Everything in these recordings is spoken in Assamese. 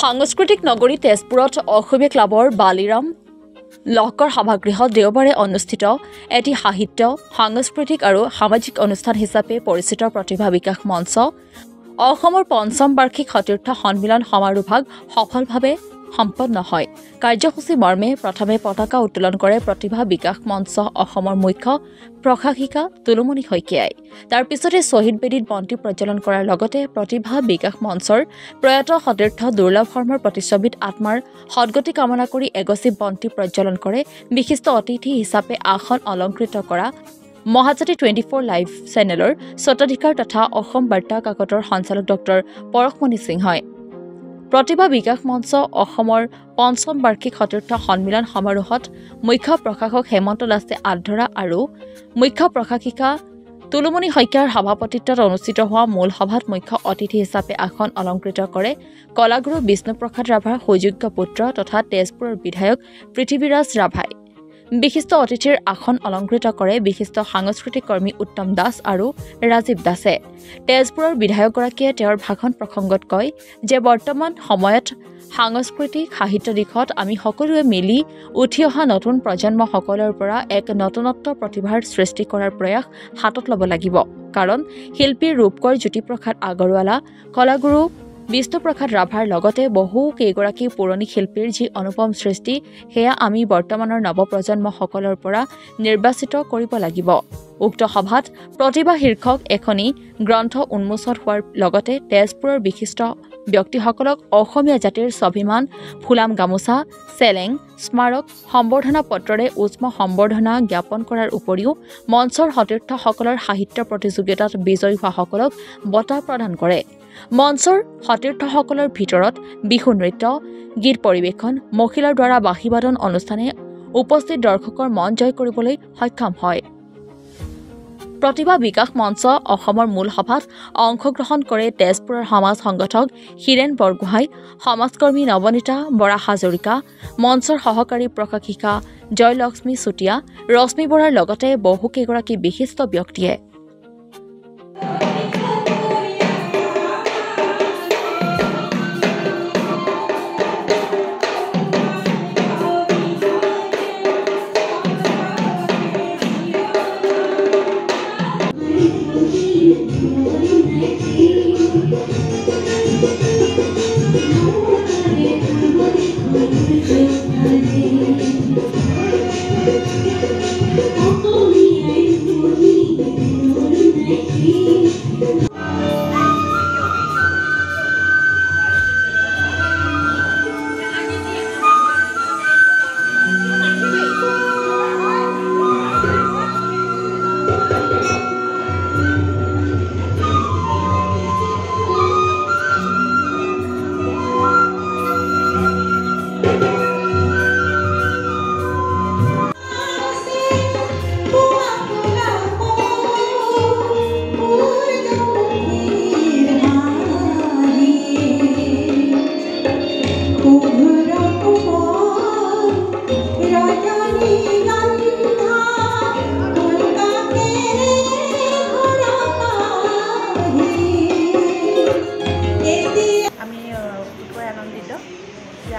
সাংস্কৃতিক নগৰী তেজপুৰত অসমীয়া ক্লাবৰ বালিৰাম লহকৰ সভাগৃহত দেওবাৰে অনুষ্ঠিত এটি সাহিত্য সাংস্কৃতিক আৰু সামাজিক অনুষ্ঠান হিচাপে পৰিচিত প্ৰতিভা বিকাশ মঞ্চ অসমৰ পঞ্চম বাৰ্ষিক সতীৰ্থ সন্মিলন সমাৰোহভাগ সফলভাৱে সম্পন্ন হয়। কাৰ্যসূচী মৰ্মে প্ৰথমে পতাকা উত্তোলন কৰে প্ৰতিভা বিকাশ মঞ্চ অসমৰ মুখ্য প্ৰশাসিকা তুলুমণি শইকীয়াই। তাৰ পিছতে শ্বহীদ বেদীত বন্তি প্ৰজ্বলন কৰাৰ লগতে প্ৰতিভা বিকাশ মঞ্চৰ প্ৰয়াত সতীৰ্থ দুৰ্লভ শৰ্মাৰ প্ৰতিচ্ছবিত আত্মাৰ সদগতি কামনা কৰি এগছি বন্তি প্ৰজ্বলন কৰে। বিশিষ্ট অতিথি হিচাপে আসন অলংকৃত কৰা মহাজাতি 24 লাইভ চেনেলৰ স্বত্বাধিকাৰ তথা অসম বাৰ্তা কাকতৰ সঞ্চালক ডক্টৰ পৰশমণি সিংহই। প্ৰতিভা বিকাশ মঞ্চ অসমৰ পঞ্চম বাৰ্ষিক সতীৰ্থ সন্মিলন সমাৰোহত মুখ্য প্ৰশাসক হেমন্ত দাসে আধৰা আৰু মুখ্য প্ৰশাসিকা তুলুমণি শইকীয়াৰ সভাপতিত্বত অনুষ্ঠিত হোৱা মূল সভাত মুখ্য অতিথি হিচাপে আসন অলংকৃত কৰে কলাগুৰু বিষ্ণুপ্ৰসাদ ৰাভাৰ সুযোগ্য পুত্ৰ তথা তেজপুৰৰ বিধায়ক পৃথিৱীৰাজ ৰাভাই। বিশিষ্ট অতিথিৰ আসন অলংকৃত কৰে বিশিষ্ট সাংস্কৃতিক কৰ্মী উত্তম দাস আৰু ৰাজীৱ দাসে। তেজপুৰৰ বিধায়কগৰাকীয়ে তেওঁৰ ভাষণ প্ৰসংগত কয় যে বৰ্তমান সময়ত সাংস্কৃতিক সাহিত্য দিশত আমি সকলোৱে মিলি উঠি অহা নতুন প্ৰজন্মসকলৰ পৰা এক নতুনত্ব প্ৰতিভাৰ সৃষ্টি কৰাৰ প্ৰয়াস হাতত ল'ব লাগিব। কাৰণ শিল্পী ৰূপকৰ জ্যোতিপ্ৰসাদ আগৰৱালা কলাগুৰু বিষ্ণুপ্ৰসাদ ৰাভাৰ লগতে বহু কেইগৰাকী পুৰণি শিল্পীৰ যি অনুপম সৃষ্টি সেয়া আমি বৰ্তমানৰ নৱপ্ৰজন্মসকলৰ পৰা নিৰ্বাচিত কৰিব লাগিব। উক্ত সভাত প্ৰতিভা শীৰ্ষক এখনি গ্ৰন্থ উন্মোচন হোৱাৰ লগতে তেজপুৰৰ বিশিষ্ট ব্যক্তিসকলক অসমীয়া জাতিৰ স্বাভিমান ফুলাম গামোচা চেলেং স্মাৰক সম্বৰ্ধনা পত্ৰৰে উষ্ম সম্বৰ্ধনা জ্ঞাপন কৰাৰ উপৰিও মঞ্চৰ সতীৰ্থসকলৰ সাহিত্য প্ৰতিযোগিতাত বিজয়ী হোৱাসকলক বঁটা প্ৰদান কৰে। মঞ্চৰ সতীৰ্থসকলৰ ভিতৰত বিহু নৃত্য গীত পৰিৱেশন মহিলাৰ দ্বাৰা বাঁহীবাদন অনুষ্ঠানে উপস্থিত দৰ্শকৰ মন জয় কৰিবলৈ সক্ষম হয়। প্ৰতিভা বিকাশ মঞ্চ অসমৰ মূল সভাত অংশগ্ৰহণ কৰে তেজপুৰৰ সমাজ সংগঠক হীৰেণ বৰগোহাঁই সমাজকৰ্মী নৱনীতা বৰা হাজৰিকা মঞ্চৰ সহকাৰী প্ৰশাসিকা জয়লক্ষ্মী চুতীয়া ৰশ্মি বৰাৰ লগতে বহু কেইগৰাকী বিশিষ্ট ব্যক্তিয়ে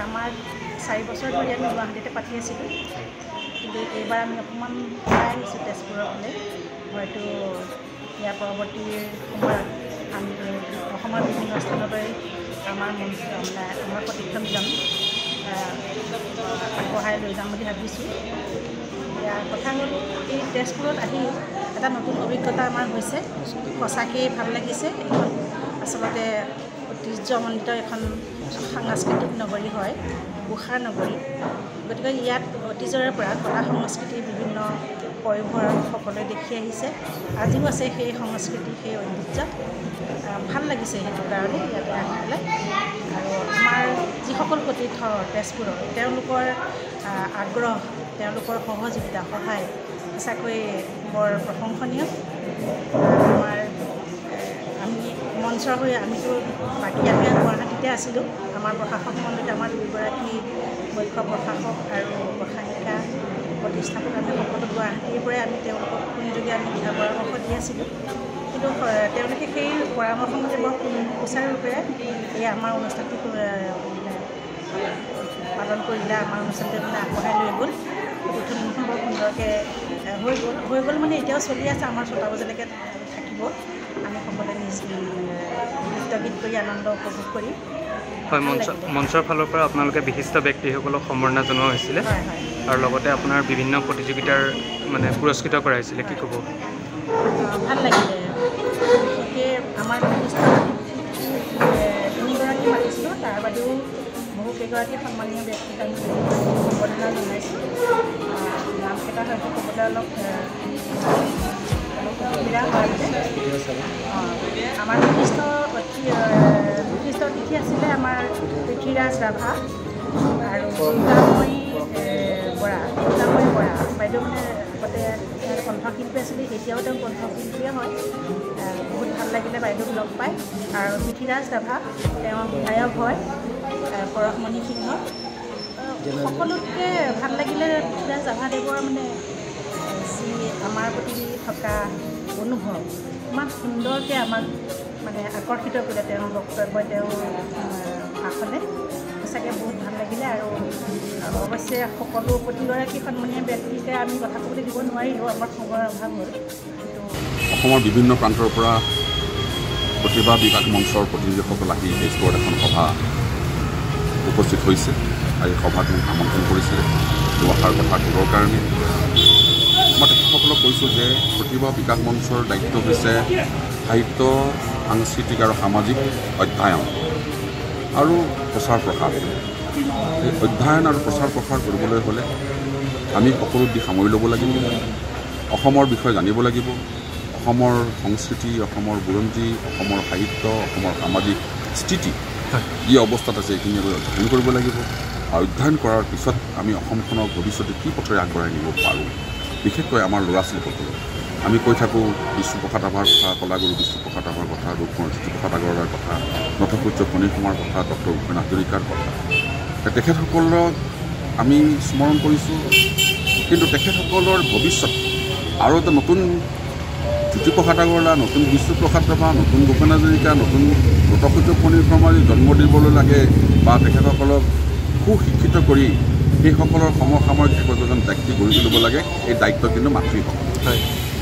আমাৰ 4 বছৰ ধৰি আমি গুৱাহাটীতে পাতি আছিলোঁ, কিন্তু এইবাৰ আমি অকণমান ওলাই আহিছোঁ তেজপুৰৰ ফালে। হয়তো ইয়াৰ পৰৱৰ্তী সময়ত আমি অসমৰ বিভিন্ন স্থানলৈ আমাৰ প্ৰতিক্ষণজন আগবঢ়াই লৈ যাম বুলি ভাবিছোঁ। ইয়াৰ কথা হ'ল এই তেজপুৰত আহি এটা নতুন অভিজ্ঞতা আমাৰ হৈছে, সঁচাকৈয়ে ভাল লাগিছে। এইখন আচলতে ঐতিহ্যমণ্ডিত এখন সাংস্কৃতিক নগৰী হয়, উষাৰ নগৰী। গতিকে ইয়াত অতীজৰে পৰা কলা সংস্কৃতিৰ বিভিন্ন পয়োভৰ সকলোৱে দেখি আহিছে, আজিও আছে সেই সংস্কৃতি সেই ঐতিহ্য। ভাল লাগিছে সেইটো কাৰণে ইয়াতে আহি পেলাই। আৰু আমাৰ যিসকল সতীৰ্থ তেজপুৰৰ তেওঁলোকৰ আগ্ৰহ তেওঁলোকৰ সহযোগিতা সহায় সঁচাকৈ বৰ প্ৰশংসনীয়। আমাৰ আমি মঞ্চৰ হৈ আমিতো বাকী আমি গুৱাহাটীতে আছিলোঁ। আমাৰ প্ৰশাসক মণ্ডলীত আমাৰ দুগৰাকী মুখ্য প্ৰশাসক আৰু প্ৰশাসিকা প্ৰতিষ্ঠাপক আমি সকলো গুৱাহাটীৰ পৰাই আমি তেওঁলোকক ফোনযোগে আমি দিহা পৰামৰ্শ দি আছিলোঁ। কিন্তু তেওঁলোকে সেই পৰামৰ্শ মতে বৰ সুচাৰুৰূপে এই আমাৰ অনুষ্ঠানটো কৰিলে আমাৰ অনুষ্ঠানটো মানে আগবঢ়াই লৈ গ'ল উদ্বোধনীখন বৰ সুন্দৰকৈ হৈ গ'ল মানে এতিয়াও চলি আছে আমাৰ 6টা বজালৈকে থাকিব আমি সকলোৱে নৃত্য গীত কৰি আনন্দ উপভোগ কৰি হয় মঞ্চৰ ফালৰ পৰা আপোনালোকে বিশিষ্ট ব্যক্তিসকলক সম্বৰ্ধনা জনোৱা হৈছিলে আৰু লগতে আপোনাৰ বিভিন্ন প্ৰতিযোগিতাৰ মানে পুৰস্কৃত কৰা হৈছিলে কি ক'ব ভাল লাগিলে বিশেষকৈ আমাৰ বিশিষ্ট তিনিগৰাকী মাতিছিলোঁ তাৰ বাদেও বহুকেইগৰাকী সন্মানীয় ব্যক্তিক আমি সম্বৰ্ধনা জনাইছোঁ নামকেইটা হয়তো ক'বলৈ অলপ অসুবিধা হয় আমাৰ বিশিষ্ট অতিথি আছিলে আমাৰ পৃথ্বীৰাজ ৰাভা আৰু দুৰ্গাময়ী বৰা বাইদেউ মানে আগতে কণ্ঠশিল্পী আছিলে এতিয়াও তেওঁ কণ্ঠশিল্পীয়ে হয় বহুত ভাল লাগিলে বাইদেউক লগ পাই আৰু পৃথ্বীৰাজ ৰাভা তেওঁ গায়ক হয় পৰশমণি সিংহ সকলোতকৈ ভাল লাগিলে পৃথ্বীৰাজ ৰাভাদেৱৰ মানে যি আমাৰ প্ৰতি থকা অনুভৱ ইমান সুন্দৰকৈ আমাক মানে আকৰ্ষিত কৰিলে তেওঁৰ বক্তব্য তেওঁৰ ভাষণে সঁচাকৈ বহুত ভাল লাগিলে আৰু অৱশ্যে সকলো প্ৰতিগৰাকী সন্মানীয় ব্যক্তিকে আমি কথা ক'বলৈ দিব নোৱাৰিলোঁ আমাৰ সময়ৰ অভাৱ হ'ল কিন্তু অসমৰ বিভিন্ন প্ৰান্তৰ পৰা প্ৰতিভা বিকাশ মঞ্চৰ প্ৰতিনিধিসকল আহি তেজপুৰত এখন সভা উপস্থিত হৈছে আৰু এই সভাত মোক আমন্ত্ৰণ কৰিছিলে দুআষাৰ কথা ক'বৰ কাৰণে মই তেখেতসকলক কৈছোঁ যে প্ৰতিভা বিকাশ মঞ্চৰ দায়িত্ব হৈছে সাহিত্য সাংস্কৃতিক আৰু সামাজিক অধ্যয়ন আৰু প্ৰচাৰ প্ৰসাৰ এই অধ্যয়ন আৰু প্ৰচাৰ প্ৰসাৰ কৰিবলৈ হ'লে আমি সকলো দিশ সামৰি ল'ব লাগিব অসমৰ বিষয়ে জানিব লাগিব অসমৰ সংস্কৃতি অসমৰ বুৰঞ্জী অসমৰ সাহিত্য অসমৰ সামাজিক স্থিতি কি অৱস্থাত আছে এইখিনি অধ্যয়ন কৰিব লাগিব আৰু অধ্যয়ন কৰাৰ পিছত আমি অসমখনক ভৱিষ্যতে কি পথেৰে আগবঢ়াই নিব পাৰোঁ বিশেষকৈ আমাৰ ল'ৰা ছোৱালীসকলক আমি কৈ থাকোঁ বিষ্ণুপ্ৰসাদ ৰাভাৰ কথা কলাগুৰু বিষ্ণুপ্ৰসাদ ৰাভাৰ কথা ৰূপকুমাৰ জ্যোতিপ্ৰসাদ আগৰৱালাৰ কথা নটসূৰ্য ফণী কুমাৰ কথা ডক্টৰ ভূপেন হাজৰিকাৰ কথা তেখেতসকলক আমি স্মৰণ কৰিছোঁ কিন্তু তেখেতসকলৰ ভৱিষ্যত আৰু এটা নতুন জ্যোতিপ্ৰসাদ আগৰৱালা নতুন বিষ্ণুপ্ৰসাদ ৰাভা নতুন ভূপেন হাজৰিকা নতুন নটসূৰ্য ফণী কুমাৰী জন্ম দিবলৈ লাগে বা তেখেতসকলক সুশিক্ষিত কৰি সেইসকলৰ সমসাময়িক একোজন ব্যক্তি গঢ়ি তুলিব লাগে এই দায়িত্ব কিন্তু মাতৃসকল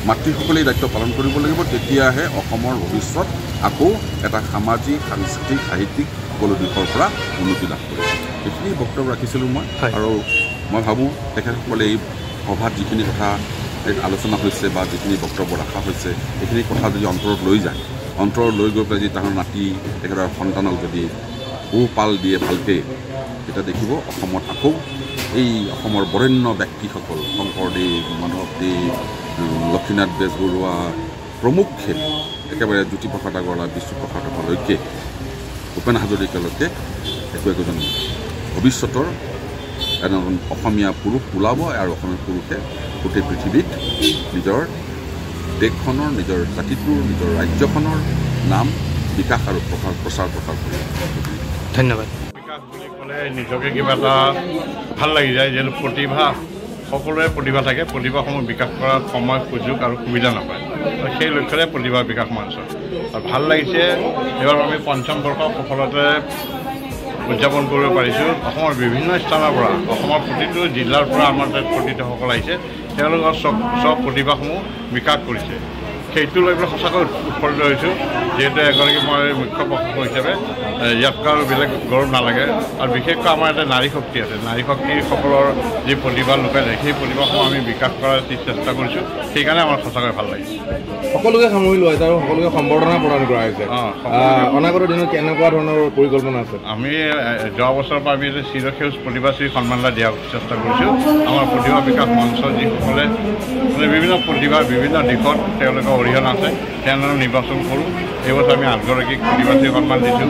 মাতৃসকলে এই দায়িত্ব পালন কৰিব লাগিব তেতিয়াহে অসমৰ ভৱিষ্যত আকৌ এটা সামাজিক সাংস্কৃতিক সাহিত্যিক সকলো দিশৰ পৰা উন্নতি লাভ কৰিব এইখিনি বক্তব্য ৰাখিছিলোঁ মই আৰু মই ভাবোঁ তেখেতসকলে এই সভাত যিখিনি কথা আলোচনা হৈছে বা যিখিনি বক্তব্য ৰখা হৈছে সেইখিনি কথা যদি অন্তৰত লৈ যায় অন্তৰত লৈ গৈ পেলাই যদি তাহাৰ নাতি তেখেতৰ সন্তানক যদি পোহপাল দিয়ে ভালকৈ তেতিয়া দেখিব অসমত আকৌ এই অসমৰ বৰেণ্য ব্যক্তিসকল শংকৰদেৱ মাধৱদেৱ লক্ষ্মীনাথ বেজবৰুৱা প্ৰমুখ্যে একেবাৰে জ্যোতিপ্ৰসাদ আগৰৱালা বিষ্ণুপ্ৰসাদ ৰাভালৈকে ভূপেন হাজৰিকালৈকে একোজন ভৱিষ্যতৰ এজন অসমীয়া পুৰুষ ওলাব আৰু অসমীয়া পুৰুষে গোটেই পৃথিৱীত নিজৰ দেশখনৰ নিজৰ জাতিটোৰ নিজৰ ৰাজ্যখনৰ নাম বিকাশ আৰু প্ৰচাৰ কৰিব ধন্যবাদ বিকাশ বুলি ক'লে নিজকে কিবা এটা ভাল লাগি যায় যিহেতু প্ৰতিভা সকলোৰে প্ৰতিভা থাকে প্ৰতিভাসমূহ বিকাশ কৰাৰ সময় সুযোগ আৰু সুবিধা নাপায় সেই লক্ষ্যৰে প্ৰতিভা বিকাশ মঞ্চ আৰু ভাল লাগিছে এইবাৰ আমি 5ম বৰ্ষ সফলতাৰে উদযাপন কৰিব পাৰিছোঁ অসমৰ বিভিন্ন স্থানৰ পৰা অসমৰ প্ৰতিটো জিলাৰ পৰা আমাৰ তাত প্ৰতিনিধিসকল আহিছে তেওঁলোকৰ চব প্ৰতিভাসমূহ বিকাশ কৰিছে সেইটো লৈ পেলাই সঁচাকৈ উৎফুল্লিত হৈছোঁ যিহেতু এগৰাকী মই মুখ্য প্ৰশংসক হিচাপে ইয়াতকৈ আৰু বেলেগ গৌৰৱ নালাগে আৰু বিশেষকৈ আমাৰ এটা নাৰী শক্তি আছে নাৰী শক্তিসকলৰ যি প্ৰতিভা লুকাই যায় সেই প্ৰতিভাসমূহ আমি বিকাশ কৰাৰ চেষ্টা কৰিছোঁ সেইকাৰণে আমাৰ সঁচাকৈ ভাল লাগিছে সকলোকে সামৰি লোৱা হৈছে আৰু সকলোকে সম্বৰ্ধনা প্ৰদান কৰা হৈছে অনাগত দিনত কেনেকুৱা ধৰণৰ পৰিকল্পনা আছে আমি যোৱা বছৰৰ পৰা আমি চিৰসেউজ প্ৰতিভাশ্ৰী সন্মাননা দিয়াৰ চেষ্টা কৰিছোঁ আমাৰ প্ৰতিভা বিকাশ মঞ্চ যিসকলে বিভিন্ন প্ৰতিভা বিভিন্ন দিশত তেওঁলোকৰ অৰিহণা আছে তেওঁলোকক নিৰ্বাচন কৰোঁ এইবছৰ আমি 8গৰাকীক প্ৰতিভাশ্ৰী সন্মান দিছোঁ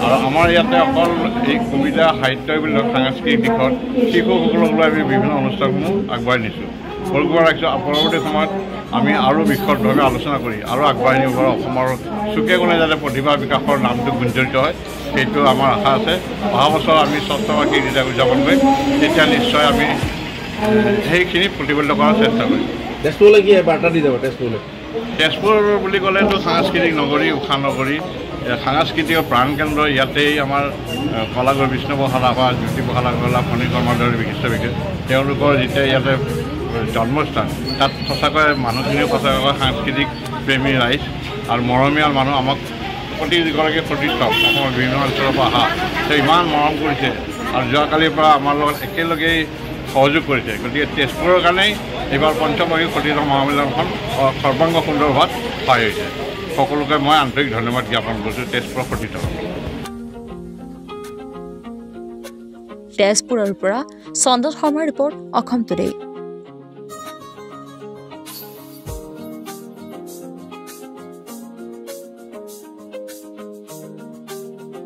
আৰু আমাৰ ইয়াতে অকল এই কবিতা সাহিত্য এইবিলাক সাংস্কৃতিক দিশত শিশুসকলক লৈ আমি বিভিন্ন অনুষ্ঠানসমূহ আগবঢ়াই নিছোঁ সৰুকৈ ৰাখিছোঁ পৰৱৰ্তী সময়ত আমি আৰু বিশদভাৱে আলোচনা কৰি আৰু আগবঢ়াই নিব পাৰোঁ অসমৰ চুকে কোণে যাতে প্ৰতিভা বিকাশৰ নামটো গুঞ্জৰিত হয় সেইটো আমাৰ আশা আছে অহা বছৰ আমি 6টা যেতিয়া উদযাপন কৰিম তেতিয়া নিশ্চয় আমি সেইখিনি প্ৰতিফলিত কৰাৰ চেষ্টা কৰিম তেজপুৰলৈ কি বাৰ্তা দি যাব তেজপুৰ বুলি ক'লেতো সাংস্কৃতিক নগৰী উষা নগৰী সাংস্কৃতিক প্ৰাণকেন্দ্ৰ ইয়াতেই আমাৰ কলাগুৰু বিষ্ণু প্ৰসাদ ৰাভা, জ্যোতি প্ৰসাদ আগৰৱালা, ফণী শৰ্মাৰ দৰে বিশিষ্ট ব্যক্তি তেওঁলোকৰ যেতিয়া ইয়াতে জন্মস্থান তাত সঁচাকৈ মানুহখিনিও সঁচাকৈ সাংস্কৃতিক প্ৰেমী ৰাইজ আৰু মৰমীয়াল মানুহ আমাক প্ৰতিগৰাকী সতীৰ্থ অসমৰ বিভিন্ন অঞ্চলৰ পৰা অহা তেওঁ ইমান মৰম কৰিছে আৰু যোৱাকালিৰ পৰা আমাৰ লগত একেলগেই সহযোগ কৰিছে। গতিকে তেজপুৰৰ কাৰণেই এইবাৰ পঞ্চমবাৰ্ষিক সতীৰ্থ মহামিলনখন সৰ্বাংগ সুন্দৰ হোৱাত সহায় হৈছে। সকলোকে মই আন্তৰিক ধন্যবাদ জ্ঞাপন কৰিছোঁ তেজপুৰৰ সতীৰ্থ। তেজপুৰৰ পৰা চন্দন শৰ্মাৰ ৰিপৰ্ট, অসম টুডে।